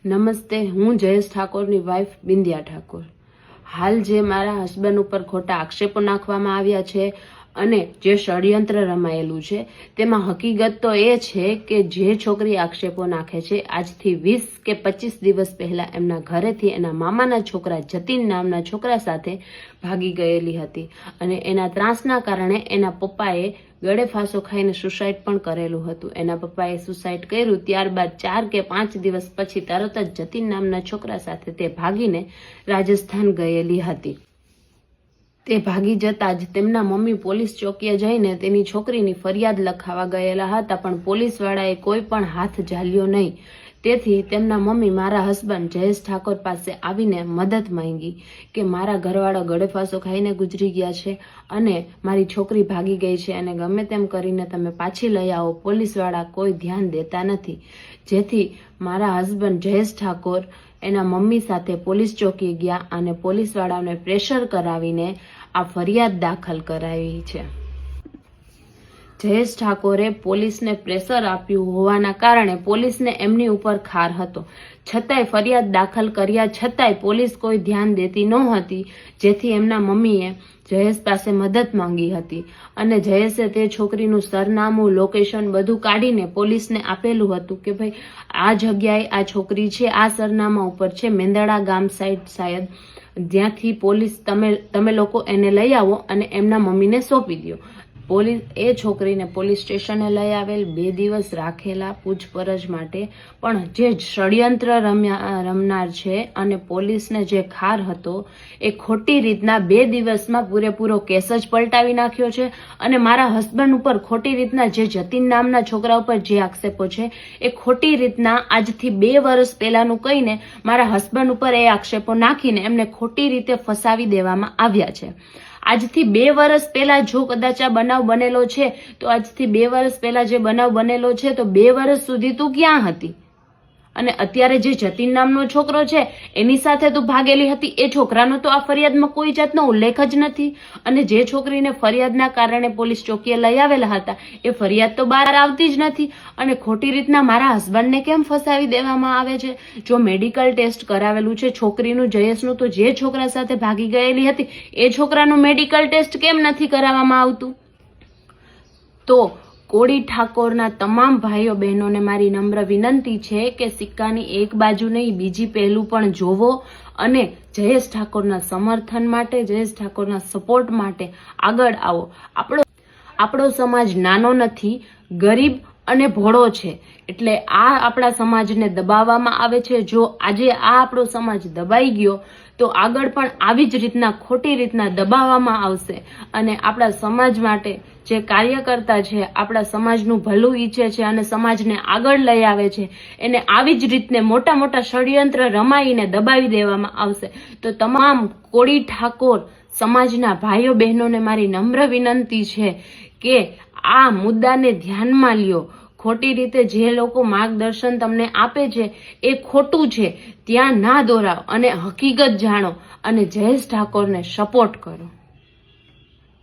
નમસ્તે, હું જયેશ ઠાકોરની વાઇફ બિંદિયા ઠાકોર. હાલ જે મારા હસબન્ડ ઉપર ખોટા આક્ષેપો નાખવામાં આવ્યા છે અને જે ષડયંત્ર રમાયેલું છે તેમાં હકીકત તો એ છે કે જે છોકરી આક્ષેપો નાખે છે આજથી 20 કે 25 દિવસ પહેલા એમના ઘરેથી એના મામાના છોકરા જતીન નામના છોકરા સાથે ભાગી ગયેલી હતી અને એના ત્રાસના કારણે એના પપ્પાએ ગળે ફાંસો ખાઈને સુસાઇડ પણ કરેલું હતું. એના પપ્પાએ સુસાઇડ કર્યું ત્યારબાદ 4 કે 5 દિવસ પછી તરત જ જતીન નામના છોકરા સાથે તે ભાગીને રાજસ્થાન ગયેલી હતી. તે ભાગી જતા જ તેમના મમ્મી પોલીસ ચોકીએ જઈને તેની છોકરીની ફરિયાદ લખાવા ગયેલા હતા, પણ પોલીસવાળાએ કોઈ પણ હાથ ઝાલ્યો નહીં. તેથી તેમના મમ્મી મારા હસબન્ડ જયેશ ઠાકોર પાસે આવીને મદદ માંગી કે મારા ઘરવાળા ગળે ફાંસો ખાઈને ગુજરી ગયા છે અને મારી છોકરી ભાગી ગઈ છે અને ગમે તેમ કરીને તમે પાછી લઈ આવો. પોલીસવાળા કોઈ ધ્યાન દેતા નથી. જેથી મારા હસબન્ડ જયેશ ઠાકોર એના મમ્મી સાથે પોલીસ ચોકી ગયા અને પોલીસવાળાને પ્રેશર કરાવીને આ ફરિયાદ દાખલ કરાવી છે. જયેશ ઠાકોરે પોલીસને પ્રેશર આપ્યું હોવાના કારણે પોલીસને એમની ઉપર ખાર હતો, છતાંય ફરિયાદ દાખલ કર્યા છતાંય પોલીસ કોઈ ધ્યાન દેતી નહોતી. જેથી એમના મમ્મીએ જયેશ પાસે મદદ માંગી હતી અને જયેશે તે છોકરીનું સરનામું, લોકેશન બધું કાઢીને પોલીસને આપેલું હતું કે ભાઈ આ જગ્યાએ આ છોકરી છે, આ સરનામા ઉપર છે, મેંદડા ગામ સાઈડ શાયદ, જ્યાંથી પોલીસ તમે લોકો એને લઈ આવો અને એમના મમ્મીને સોંપી દો. પોલીસ એ છોકરીને પોલીસ સ્ટેશને લઈ આવેલ, 2 દિવસ રાખેલા પૂછપરછ માટે. પણ જે ષડયંત્ર રમનાર છે અને પોલીસને જે ખાર હતો એ ખોટી રીતના 2 દિવસમાં પૂરેપૂરો કેસ જ પલટાવી નાખ્યો છે અને મારા હસબન્ડ ઉપર ખોટી રીતના જે જતીન નામના છોકરા ઉપર જે આક્ષેપો છે એ ખોટી રીતના આજથી 2 વર્ષ પહેલાનું કહીને મારા હસબન્ડ ઉપર એ આક્ષેપો નાખીને એમને ખોટી રીતે ફસાવી દેવામાં આવ્યા છે. આજથી 2 વર્ષ પહેલા જો કદાચ આ બનાવ બનેલો છે તો આજથી 2 વર્ષ પહેલા જે બનાવ બનેલો છે તો 2 વર્ષ સુધી તું ક્યાં હતી? અને અત્યારે જે જતીન નામનો છોકરો છે એની સાથે તું ભાગેલી હતી, એ છોકરાનો તો આ ફરિયાદમાં કોઈ જાતનો ઉલ્લેખ જ નથી. અને જે છોકરીને ફરિયાદના કારણે પોલીસ ચોકીએ લઈ આવેલા હતા એ ફરિયાદ તો બહાર આવતી જ નથી. અને ખોટી રીતના મારા હસબન્ડને કેમ ફસાવી દેવામાં આવે છે? જો મેડિકલ ટેસ્ટ કરાવેલું છે છોકરીનું, જયેશનું, તો જે છોકરા સાથે ભાગી ગયેલી હતી એ છોકરાનું મેડિકલ ટેસ્ટ કેમ નથી કરાવવામાં આવતું? તો કોળી ઠાકોરના તમામ ભાઈઓ બહેનોને મારી નમ્ર વિનંતી છે કે સિક્કાની એક બાજુ નહીં બીજી પહેલું પણ જોવો અને જયેશ ઠાકોરના સમર્થન માટે, જયેશ ઠાકોરના સપોર્ટ માટે આગળ આવો. આપણો સમાજ નાનો નથી, ગરીબ અને ભોળો છે. એટલે આ આપણા સમાજને દબાવવામાં આવે છે. જો આજે આ આપણો સમાજ દબાઈ ગયો તો આગળ પણ આવી જ રીતના ખોટી રીતના દબાવવામાં આવશે. અને આપણા સમાજ માટે જે કાર્યકર્તા છે, આપણા સમાજનું ભલું ઈચ્છે છે અને સમાજને આગળ લઈ આવે છે, એને આવી જ રીતને મોટા મોટા ષડયંત્ર રમાઈને દબાવી દેવામાં આવશે. તો તમામ કોળી ઠાકોર સમાજના ભાઈઓ બહેનોને મારી નમ્ર વિનંતી છે કે આ મુદ્દાને ધ્યાનમાં લ્યો. ખોટી રીતે જે લોકો માર્ગદર્શન તમને આપે છે એ ખોટું છે, ત્યાં ના દોરાવ અને હકીકત જાણો અને જયેશ ઠાકોરને સપોર્ટ કરો.